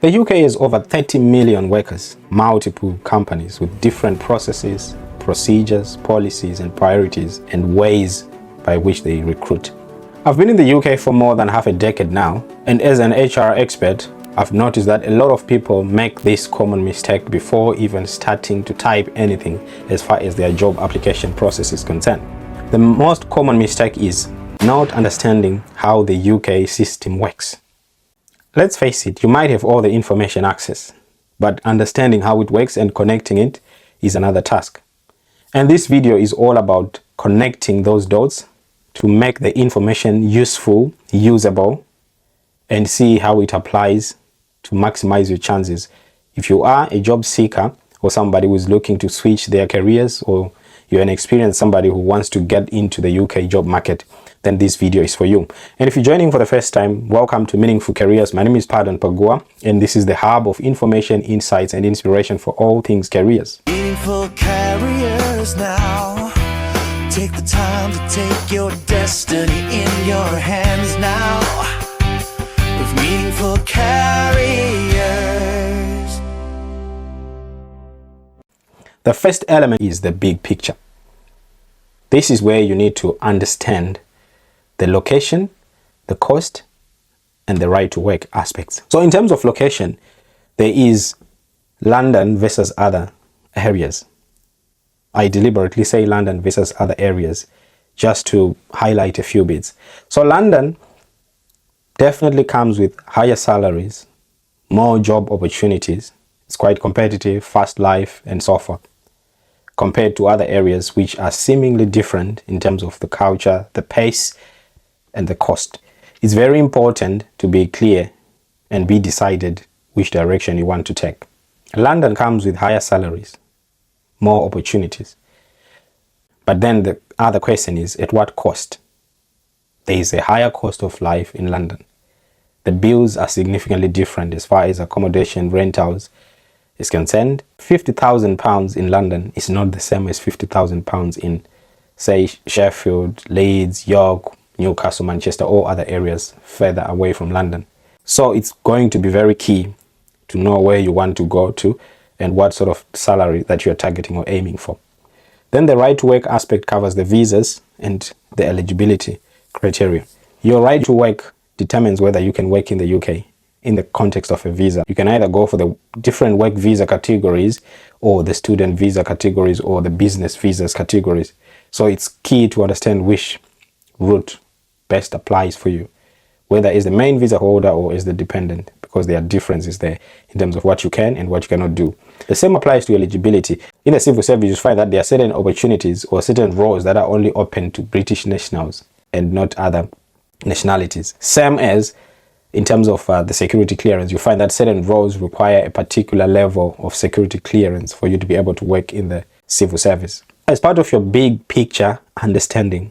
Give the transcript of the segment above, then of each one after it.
The UK has over 30 million workers, multiple companies with different processes, procedures, policies and priorities and ways by which they recruit. I've been in the UK for more than half a decade now, and as an HR expert, I've noticed that a lot of people make this common mistake before even starting to type anything as far as their job application process is concerned. The most common mistake is not understanding how the UK system works. Let's face it, you might have all the information access, but understanding how it works and connecting it is another task. And this video is all about connecting those dots to make the information useful, usable, and see how it applies to maximize your chances. If you are a job seeker or somebody who is looking to switch their careers, or you're an experienced somebody who wants to get into the UK job market, then this video is for you. And if you're joining for the first time, welcome to Meaningful Careers. My name is Pardon Pagua, and this is the hub of information, insights, and inspiration for all things careers. Meaningful Careers now. Take the time to take your destiny in your hands now. With Meaningful Careers. The first element is the big picture. This is where you need to understand the location, the cost, and the right to work aspects. So in terms of location, there is London versus other areas. I deliberately say London versus other areas just to highlight a few bits. So London definitely comes with higher salaries, more job opportunities. It's quite competitive, fast life, and so forth, compared to other areas which are seemingly different in terms of the culture, the pace, and the cost. It's very important to be clear and be decided which direction you want to take. London comes with higher salaries, more opportunities. But then the other question is, at what cost? There is a higher cost of life in London. The bills are significantly different as far as accommodation, rentals is concerned. £50,000 in London is not the same as £50,000 in, say, Sheffield, Leeds, York, Newcastle, Manchester, or other areas further away from London. So it's going to be very key to know where you want to go to and what sort of salary that you're targeting or aiming for. Then the right to work aspect covers the visas and the eligibility criteria. Your right to work determines whether you can work in the UK in the context of a visa. You can either go for the different work visa categories or the student visa categories or the business visas categories. So it's key to understand which route best applies for you, whether it's the main visa holder or is the dependent, because there are differences there in terms of what you can and what you cannot do. The same applies to eligibility. In the civil service, you find that there are certain opportunities or certain roles that are only open to British nationals and not other nationalities. Same as in terms of the security clearance, you find that certain roles require a particular level of security clearance for you to be able to work in the civil service. As part of your big picture understanding,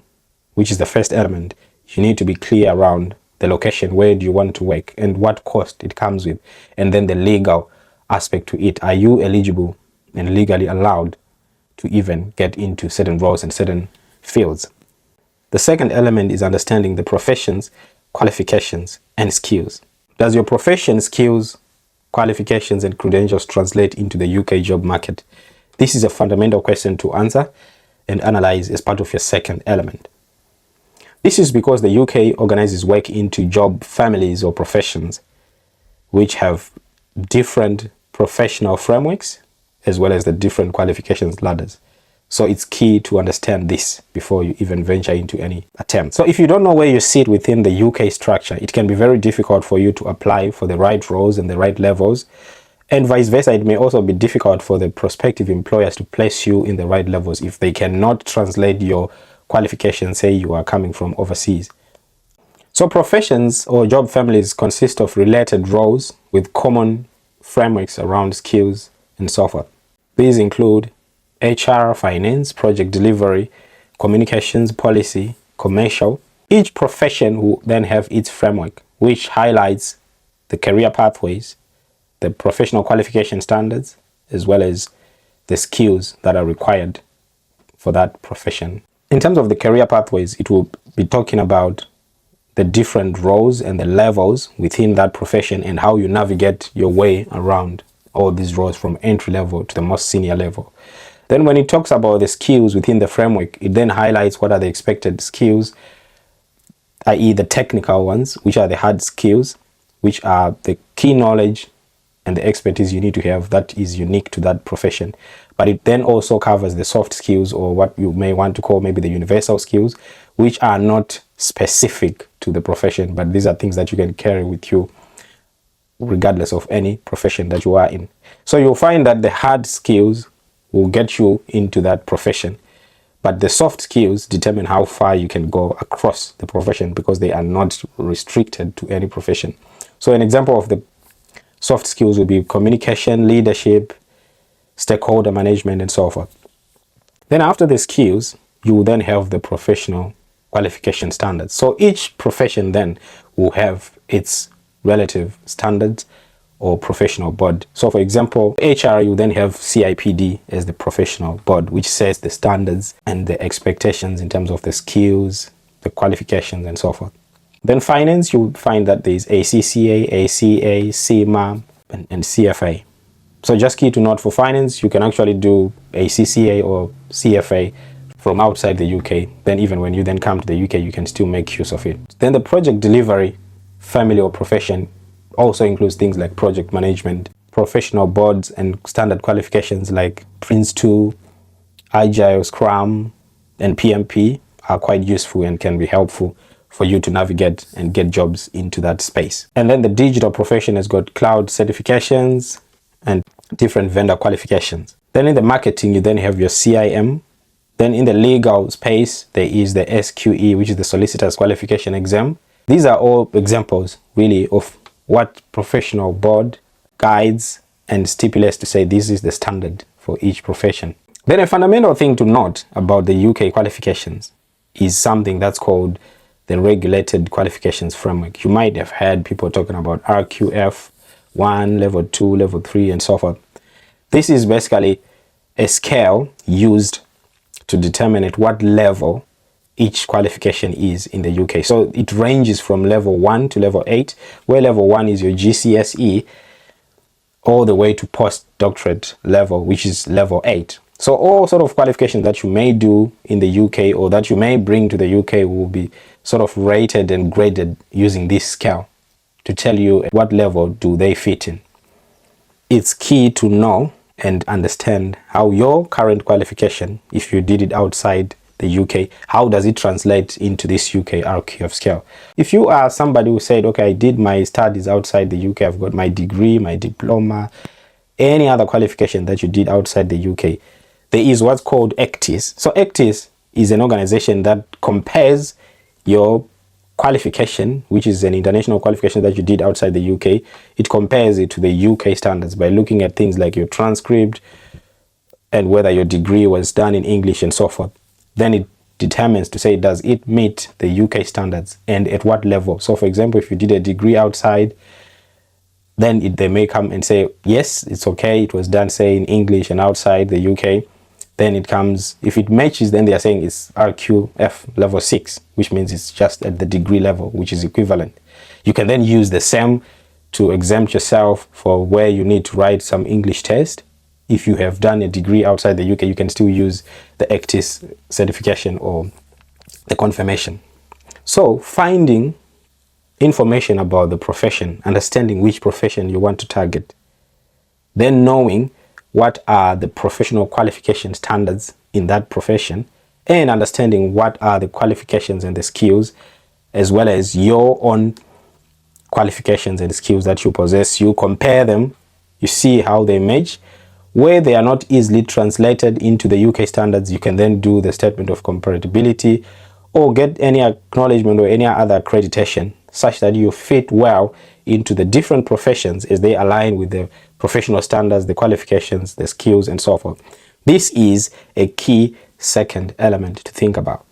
which is the first element, you need to be clear around the location, where do you want to work and what cost it comes with, and then the legal aspect to it. Are you eligible and legally allowed to even get into certain roles and certain fields? The second element is understanding the professions, qualifications, and skills. Does your profession, skills, qualifications, and credentials translate into the UK job market? This is a fundamental question to answer and analyze as part of your second element. This is because the UK organizes work into job families or professions which have different professional frameworks as well as the different qualifications ladders. So it's key to understand this before you even venture into any attempt. So if you don't know where you sit within the UK structure, it can be very difficult for you to apply for the right roles and the right levels. And vice versa, it may also be difficult for the prospective employers to place you in the right levels if they cannot translate your qualifications, say you are coming from overseas. So professions or job families consist of related roles with common frameworks around skills and so forth. These include HR, finance, project delivery, communications, policy, commercial. Each profession will then have its framework, which highlights the career pathways, the professional qualification standards, as well as the skills that are required for that profession. In terms of the career pathways, it will be talking about the different roles and the levels within that profession and how you navigate your way around all these roles from entry level to the most senior level. Then when it talks about the skills within the framework, it then highlights what are the expected skills, i.e. the technical ones, which are the hard skills, which are the key knowledge and the expertise you need to have that is unique to that profession. But it then also covers the soft skills, or what you may want to call maybe the universal skills, which are not specific to the profession, but these are things that you can carry with you regardless of any profession that you are in. So you'll find that the hard skills will get you into that profession, but the soft skills determine how far you can go across the profession because they are not restricted to any profession. So an example of the soft skills will be communication, leadership, stakeholder management, and so forth. Then after the skills, you will then have the professional qualification standards. So each profession then will have its relative standards or professional board. So for example, HR, you then have CIPD as the professional board, which sets the standards and the expectations in terms of the skills, the qualifications, and so forth. Then finance, you find that there is ACCA, ACA, CMA, and CFA. So just key to note, for finance, you can actually do ACCA or CFA from outside the UK. Then even when you then come to the UK, you can still make use of it. Then the project delivery family or profession also includes things like project management, professional boards, and standard qualifications like Prince2, Agile, Scrum, and PMP are quite useful and can be helpful for you to navigate and get jobs into that space. And then the digital profession has got cloud certifications and different vendor qualifications. Then in the marketing, you then have your CIM. Then in the legal space, there is the SQE, which is the solicitor's qualification exam. These are all examples really of what professional board guides and stipulates to say this is the standard for each profession. Then a fundamental thing to note about the UK qualifications is something that's called the regulated qualifications framework. You might have heard people talking about RQF 1, level 2, level 3, and so forth. This is basically a scale used to determine at what level each qualification is in the UK. So it ranges from level 1 to level 8, where level 1 is your GCSE, all the way to postdoctorate level, which is level 8. So all sort of qualifications that you may do in the UK or that you may bring to the UK will be sort of rated and graded using this scale to tell you at what level do they fit in. It's key to know and understand how your current qualification, if you did it outside the UK, how does it translate into this UK RQF scale? If you are somebody who said, okay, I did my studies outside the UK, I've got my degree, my diploma, any other qualification that you did outside the UK, there is what's called ECTIS. So ECTIS is an organization that compares your qualification, which is an international qualification that you did outside the UK. It compares it to the UK standards by looking at things like your transcript and whether your degree was done in English and so forth. Then it determines to say, does it meet the UK standards and at what level? So for example, if you did a degree outside, then they may come and say, yes, it's okay, it was done, say, in English and outside the UK. Then it comes, if it matches, then they are saying it's RQF level 6, which means it's just at the degree level, which is equivalent. You can then use the same to exempt yourself for where you need to write some English test. If you have done a degree outside the UK, you can still use the ECTIS certification or the confirmation. So finding information about the profession, understanding which profession you want to target, then knowing what are the professional qualification standards in that profession, and understanding what are the qualifications and the skills, as well as your own qualifications and skills that you possess. You compare them, you see how they match. Where they are not easily translated into the UK standards, you can then do the statement of comparability or get any acknowledgement or any other accreditation such that you fit well into the different professions as they align with the professional standards, the qualifications, the skills, and so forth. This is a key second element to think about.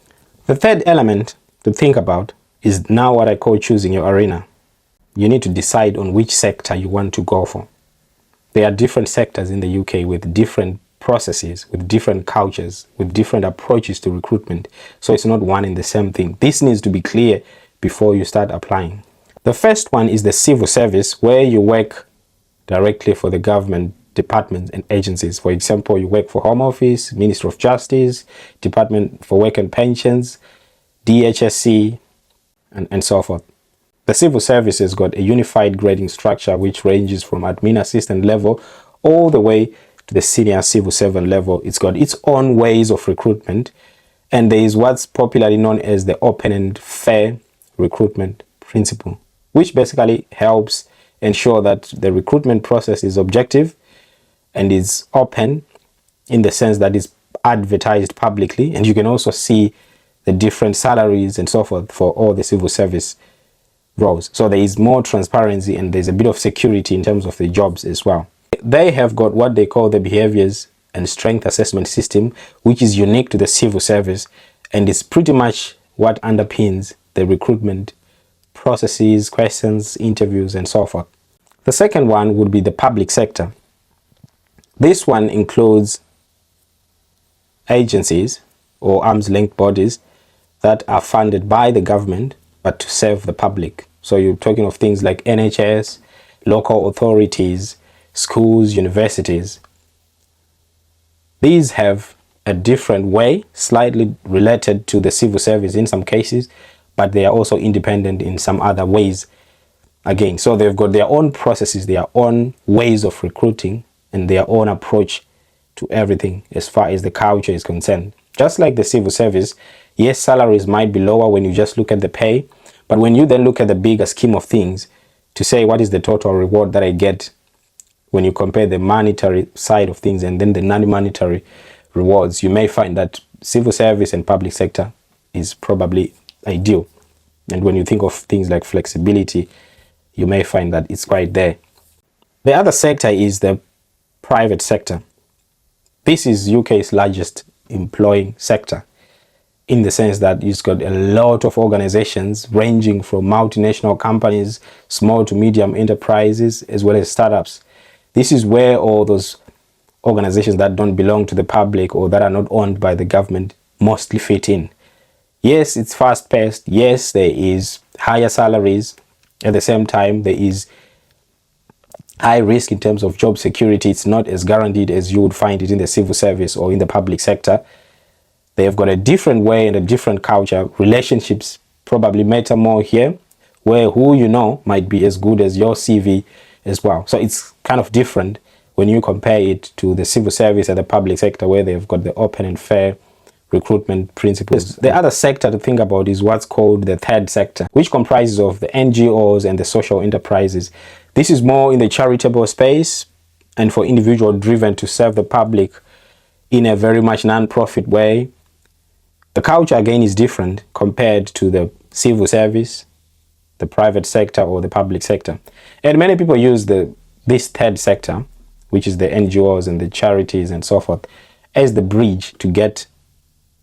The third element to think about is now what I call choosing your arena. You need to decide on which sector you want to go for. There are different sectors in the UK with different processes, with different cultures, with different approaches to recruitment. So it's not one and the same thing. This needs to be clear before you start applying. The first one is the civil service, where you work directly for the government departments and agencies. For example, you work for Home Office, Ministry of Justice, Department for Work and Pensions, DHSC, and so forth. The civil service has got a unified grading structure which ranges from admin assistant level all the way to the senior civil servant level. It's got its own ways of recruitment, and there is what's popularly known as the open and fair recruitment principle, which basically helps ensure that the recruitment process is objective and is open in the sense that it's advertised publicly, and you can also see the different salaries and so forth for all the civil service roles. So there is more transparency and there's a bit of security in terms of the jobs as well. They have got what they call the behaviors and strength assessment system, which is unique to the civil service, and it's pretty much what underpins the recruitment processes, questions, interviews, and so forth. The second one would be the public sector. This one includes agencies or arm's length bodies that are funded by the government but to serve the public. So you're talking of things like NHS, local authorities, schools, universities. These have a different way, slightly related to the civil service in some cases, but they are also independent in some other ways again. So they've got their own processes, their own ways of recruiting, and their own approach to everything as far as the culture is concerned. Just like the civil service, yes, salaries might be lower when you just look at the pay, but when you then look at the bigger scheme of things to say what is the total reward that I get when you compare the monetary side of things and then the non-monetary rewards, you may find that civil service and public sector is probably ideal. And when you think of things like flexibility, you may find that it's quite there. The other sector is the private sector. This is UK's largest employing sector, in the sense that it's got a lot of organizations ranging from multinational companies, small to medium enterprises, as well as startups. This is where all those organizations that don't belong to the public or that are not owned by the government mostly fit in. Yes, it's fast-paced. Yes, there is higher salaries. At the same time, there is high risk in terms of job security. It's not as guaranteed as you would find it in the civil service or in the public sector. They have got a different way and a different culture. Relationships probably matter more here, where who you know might be as good as your CV as well. So it's kind of different when you compare it to the civil service and the public sector, where they've got the open and fair recruitment principles. The other sector to think about is what's called the third sector, which comprises of the NGOs and the social enterprises. This is more in the charitable space and for individual driven to serve the public in a very much non-profit way. The culture again is different compared to the civil service, the private sector, or the public sector. And many people use this third sector, which is the NGOs and the charities and so forth, as the bridge to get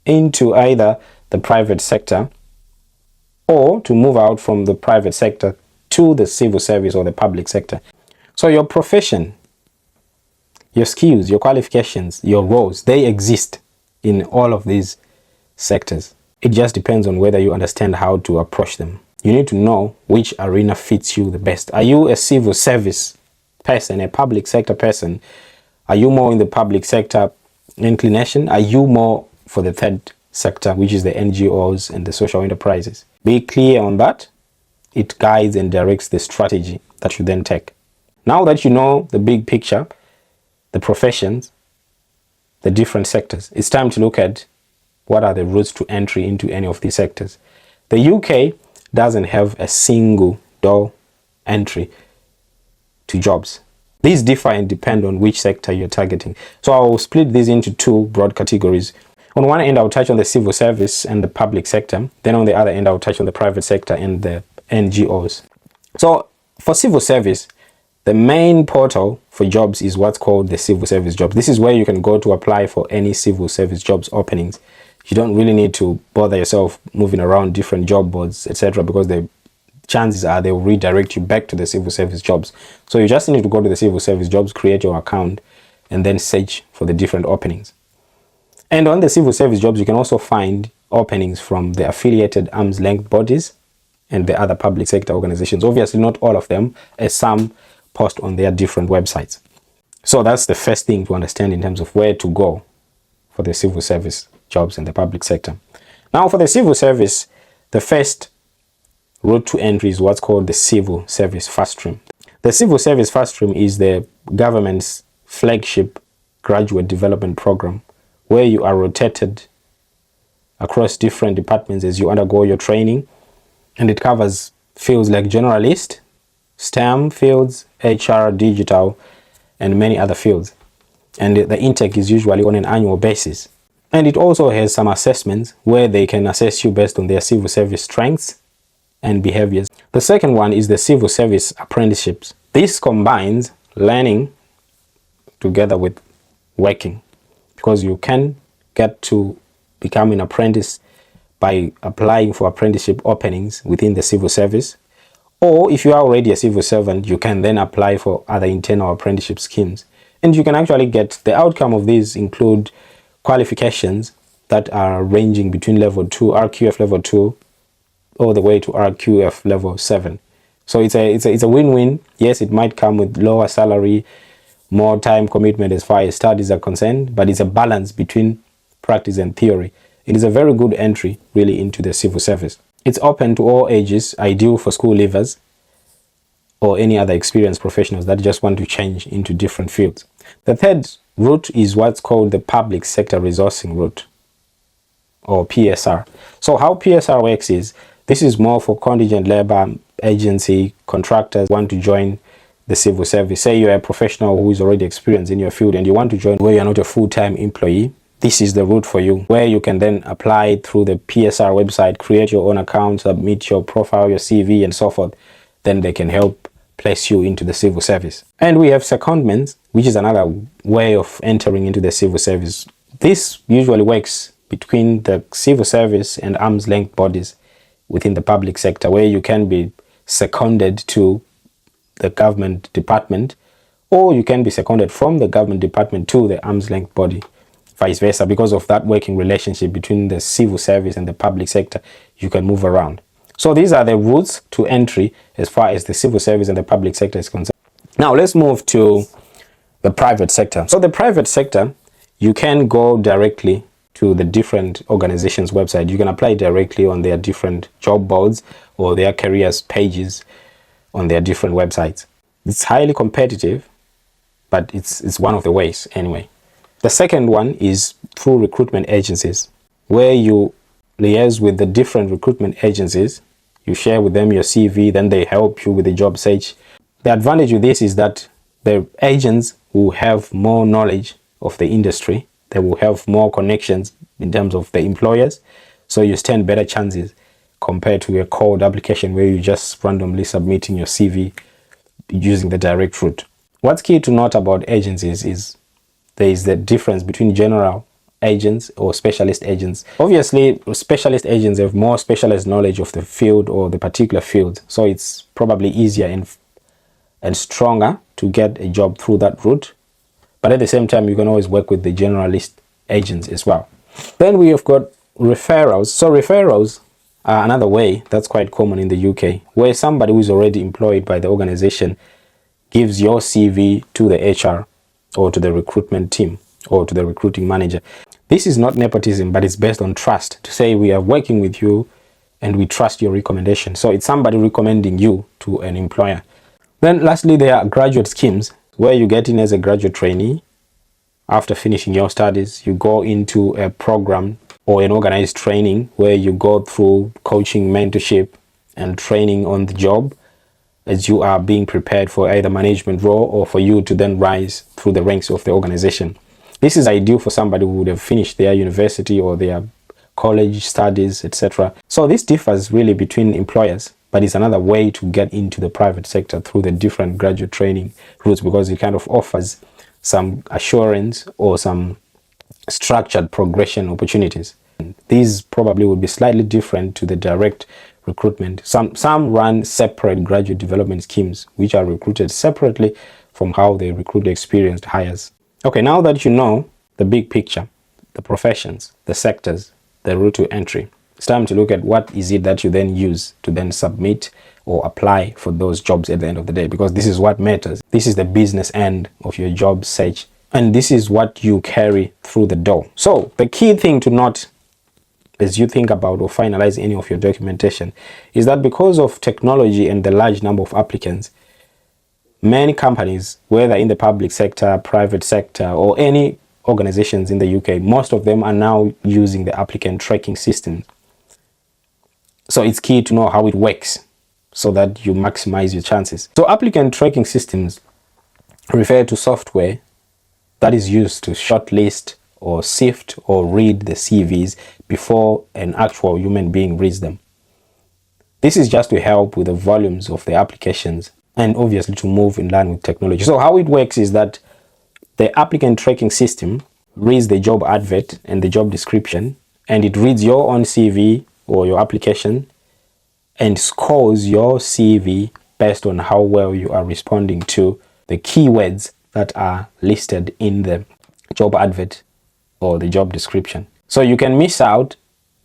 into either the private sector or to move out from the private sector to the civil service or the public sector. So your profession, your skills, your qualifications, your roles, they exist in all of these sectors. It just depends on whether you understand how to approach them. You need to know which arena fits you the best. Are you a civil service person, a public sector person? Are you more in the public sector inclination? Are you more for the third sector, which is the NGOs and the social enterprises? Be clear on that. It guides and directs the strategy that you then take. Now that you know the big picture, the professions, the different sectors, it's time to look at what are the routes to entry into any of these sectors. The UK doesn't have a single door entry to jobs. These differ and depend on which sector you're targeting. So I'll split these into two broad categories. On one end, I'll touch on the civil service and the public sector. Then on the other end, I'll touch on the private sector and the NGOs. So for civil service, the main portal for jobs is what's called the civil service jobs. This is where you can go to apply for any civil service jobs openings. You don't really need to bother yourself moving around different job boards, etc., because the chances are they will redirect you back to the civil service jobs. So you just need to go to the civil service jobs, create your account, and then search for the different openings. And on the civil service jobs, you can also find openings from the affiliated arm's length bodies and the other public sector organizations. Obviously, not all of them, as some post on their different websites. So that's the first thing to understand in terms of where to go for the civil service jobs in the public sector. Now, for the civil service, the first route to entry is what's called the Civil Service Fast Stream. The Civil Service Fast Stream is the government's flagship graduate development program, where you are rotated across different departments as you undergo your training, and it covers fields like generalist, STEM fields, HR, digital, and many other fields. And the intake is usually on an annual basis. And it also has some assessments where they can assess you based on their civil service strengths and behaviors. The second one is the civil service apprenticeships. This combines learning together with working, because you can get to become an apprentice by applying for apprenticeship openings within the civil service. Or if you are already a civil servant, you can then apply for other internal apprenticeship schemes. And you can actually get, the outcome of these include qualifications that are ranging between level 2, RQF level 2, all the way to RQF level 7. So it's a win-win. Yes, it might come with lower salary, more time commitment as far as studies are concerned, but it's a balance between practice and theory. It is a very good entry really into the civil service. It's open to all ages, ideal for school leavers or any other experienced professionals that just want to change into different fields. The third route is what's called the Public Sector Resourcing Route, or PSR. So how PSR works is, this is more for contingent labor, agency, contractors who want to join the civil service. Say you're a professional who is already experienced in your field and you want to join where you're not a full-time employee. This is the route for you, where you can then apply through the PSR website, create your own account, submit your profile, your CV, and so forth. Then they can help place you into the civil service. And we have secondments, which is another way of entering into the civil service. This usually works between the civil service and arm's length bodies within the public sector, where you can be seconded to the government department, or you can be seconded from the government department to the arm's length body, vice versa. Because of that working relationship between the civil service and the public sector, you can move around. So these are the routes to entry as far as the civil service and the public sector is concerned. Now let's move to the private sector. So the private sector, you can go directly to the different organizations' website. You can apply directly on their different job boards or their careers pages on their different websites. It's highly competitive, but it's one of the ways anyway. The second one is through recruitment agencies, where you liaise with the different recruitment agencies. You share with them your CV, then they help you with the job search. The advantage with this is that the agents will have more knowledge of the industry. They will have more connections in terms of the employers. So you stand better chances compared to a cold application where you just randomly submitting your CV using the direct route. What's key to note about agencies is there is the difference between general agents or specialist agents. Obviously, specialist agents have more specialized knowledge of the field or the particular field, so it's probably easier and stronger to get a job through that route. But at the same time, you can always work with the generalist agents as well. Then we have got referrals. So referrals are another way that's quite common in the UK, where somebody who is already employed by the organization gives your CV to the HR or to the recruitment team or to the recruiting manager. This is not nepotism, but it's based on trust, to say we are working with you and we trust your recommendation. So it's somebody recommending you to an employer. Then lastly, there are graduate schemes where you get in as a graduate trainee. After finishing your studies, you go into a program or an organized training where you go through coaching, mentorship, and training on the job as you are being prepared for either management role or for you to then rise through the ranks of the organization. This is ideal for somebody who would have finished their university or their college studies, etc. So this differs really between employers, but it's another way to get into the private sector through the different graduate training routes, because it kind of offers some assurance or some structured progression opportunities. These probably would be slightly different to the direct recruitment. Some run separate graduate development schemes, which are recruited separately from how they recruit experienced hires. Okay, now that you know the big picture, the professions, the sectors, the route to entry, It's time to look at what is it that you then use to then submit or apply for those jobs at the end of the day, because this is what matters. This is the business end of your job search, and this is what you carry through the door. So the key thing to note as you think about or finalize any of your documentation is that because of technology and the large number of applicants, many companies, whether in the public sector, private sector, or any organizations in the UK, most of them are now using the applicant tracking system. So it's key to know how it works so that you maximize your chances. So applicant tracking systems refer to software that is used to shortlist or sift or read the CVs before an actual human being reads them. This is just to help with the volumes of the applications and obviously to move in line with technology. So how it works is that the applicant tracking system reads the job advert and the job description, and it reads your own CV or your application and scores your CV based on how well you are responding to the keywords that are listed in the job advert or the job description. So you can miss out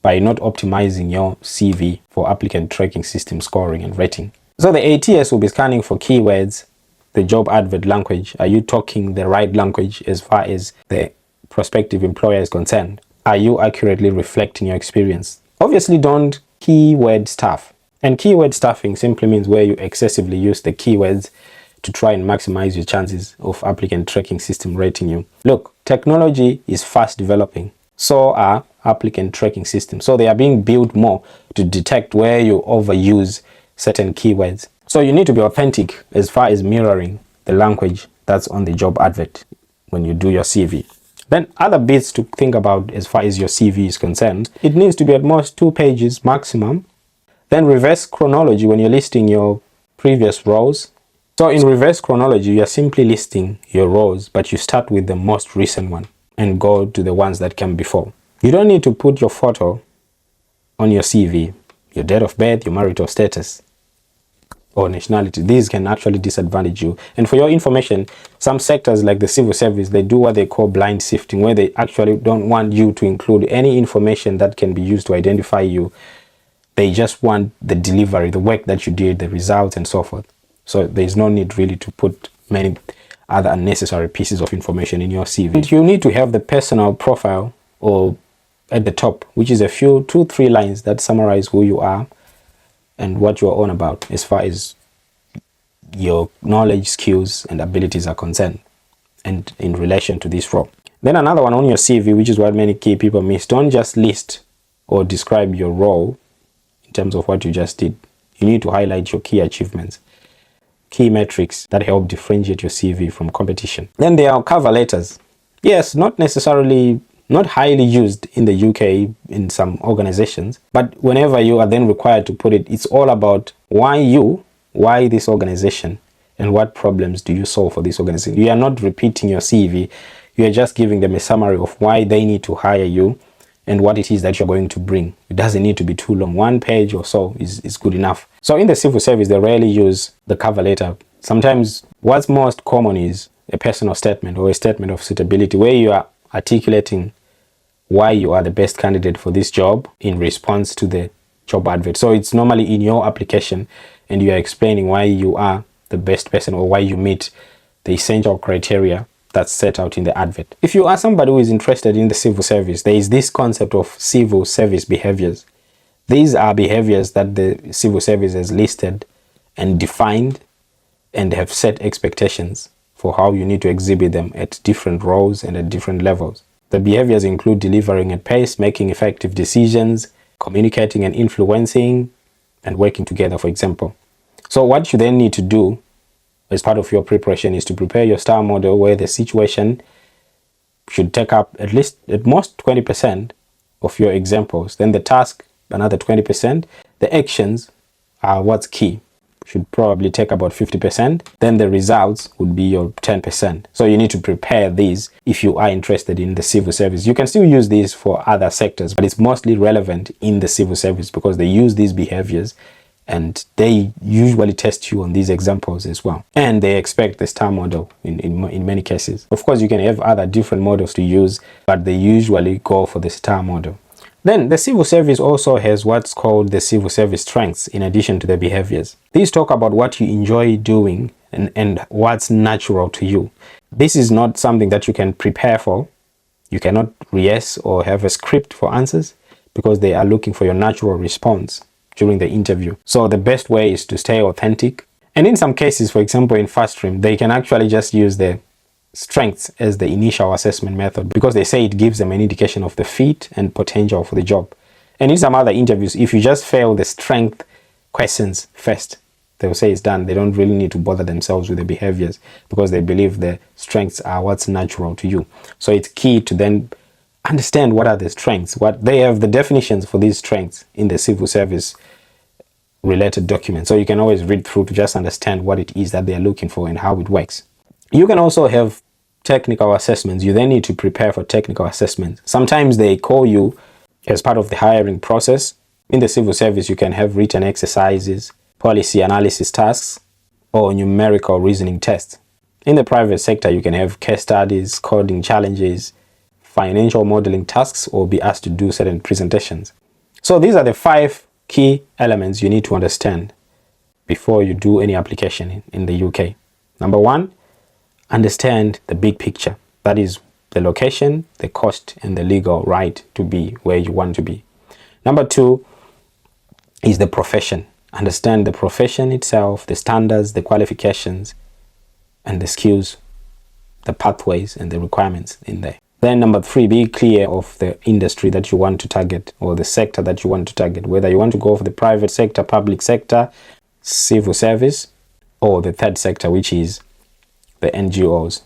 by not optimizing your CV for applicant tracking system scoring and rating. So the ATS will be scanning for keywords, the job advert language. Are you talking the right language as far as the prospective employer is concerned? Are you accurately reflecting your experience? Obviously, don't keyword stuff. And keyword stuffing simply means where you excessively use the keywords to try and maximize your chances of applicant tracking system rating you. Look, technology is fast developing. So are applicant tracking systems. So they are being built more to detect where you overuse certain keywords. So you need to be authentic as far as mirroring the language that's on the job advert when you do your CV. Then other bits to think about as far as your CV is concerned, it needs to be at most 2 pages maximum. Then reverse chronology when you're listing your previous roles. So in reverse chronology, you are simply listing your roles, but you start with the most recent one and go to the ones that came before. You don't need to put your photo on your CV, your date of birth, your marital status, or nationality. These can actually disadvantage you. And for your information, some sectors like the civil service, they do what they call blind sifting, where they actually don't want you to include any information that can be used to identify you. They just want the delivery, the work that you did, the results, and so forth. So there's no need really to put many other unnecessary pieces of information in your CV. And you need to have the personal profile or at the top, which is a few 2-3 lines that summarize who you are and what you're on about as far as your knowledge, skills, and abilities are concerned and in relation to this role. Then another one on your CV, which is what many key people miss. Don't just list or describe your role in terms of what you just did. You need to highlight your key achievements, key metrics that help differentiate your CV from competition. Then there are cover letters. Yes, not highly used in the UK in some organizations, but whenever you are then required to put it, it's all about why this organization, and what problems do you solve for this organization. You are not repeating your CV, you are just giving them a summary of why they need to hire you and what it is that you're going to bring. It doesn't need to be too long. 1 page or so is good enough. So in the civil service, they rarely use the cover letter. Sometimes what's most common is a personal statement or a statement of suitability, where you are articulating why you are the best candidate for this job in response to the job advert. So it's normally in your application and you are explaining why you are the best person or why you meet the essential criteria that's set out in the advert. If you are somebody who is interested in the civil service, there is this concept of civil service behaviors. These are behaviors that the civil service has listed and defined and have set expectations for how you need to exhibit them at different roles and at different levels. The behaviors include delivering at pace, making effective decisions, communicating and influencing, and working together, for example. So what you then need to do as part of your preparation is to prepare your star model, where the situation should take up at most 20% of your examples. Then the task, another 20%. The actions are what's key, should probably take about 50%. Then the results would be your 10%. So you need to prepare these if you are interested in the civil service. You can still use these for other sectors, but it's mostly relevant in the civil service because they use these behaviors and they usually test you on these examples as well. And they expect the star model in many cases. Of course, you can have other different models to use, but they usually go for the star model. Then the civil service also has what's called the civil service strengths in addition to the behaviors. These talk about what you enjoy doing and what's natural to you. This is not something that you can prepare for. You cannot rehearse or have a script for answers because they are looking for your natural response during the interview. So the best way is to stay authentic. And in some cases, for example, in Fast Stream, they can actually just use the strengths as the initial assessment method because they say it gives them an indication of the fit and potential for the job. And in some other interviews, if you just fail the strength questions first, they'll say it's done. They don't really need to bother themselves with the behaviors because they believe the strengths are what's natural to you. So it's key to then understand what are the strengths. What they have the definitions for these strengths in the civil service related documents. So you can always read through to just understand what it is that they are looking for and how it works. You can also have technical assessments. You then need to prepare for technical assessments. Sometimes they call you as part of the hiring process. In the civil service, you can have written exercises, policy analysis tasks, or numerical reasoning tests. In the private sector, you can have case studies, coding challenges, financial modeling tasks, or be asked to do certain presentations. So these are the 5 key elements you need to understand before you do any application in the UK. Number 1, understand the big picture. That is the location, the cost, and the legal right to be where you want to be. Number 2 is the profession. Understand the profession itself, the standards, the qualifications, and the skills, the pathways, and the requirements in there. Then number 3, be clear of the industry that you want to target or the sector that you want to target, whether you want to go for the private sector, public sector, civil service, or the third sector, which is the NGOs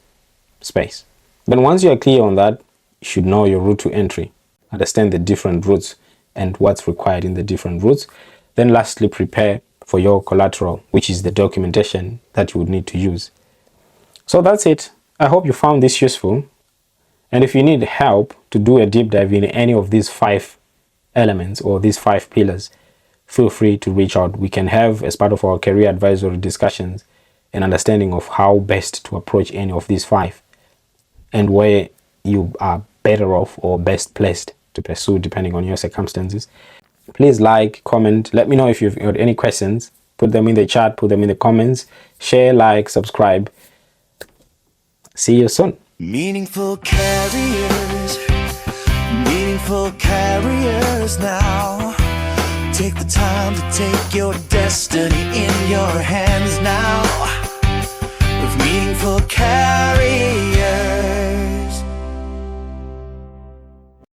space. Then once you are clear on that, you should know your route to entry, understand the different routes and what's required in the different routes. Then lastly, prepare for your collateral, which is the documentation that you would need to use. So that's it. I hope you found this useful. And if you need help to do a deep dive in any of these 5 elements or these 5 pillars, feel free to reach out. We can have, as part of our career advisory discussions, an understanding of how best to approach any of these 5 and where you are better off or best placed to pursue depending on your circumstances. Please like, comment, let me know if you've got any questions. Put them in the chat, put them in the comments, share, like, subscribe. See you soon. Meaningful carriers now. Take the time to take your destiny in your hands now. With meaningful carriers.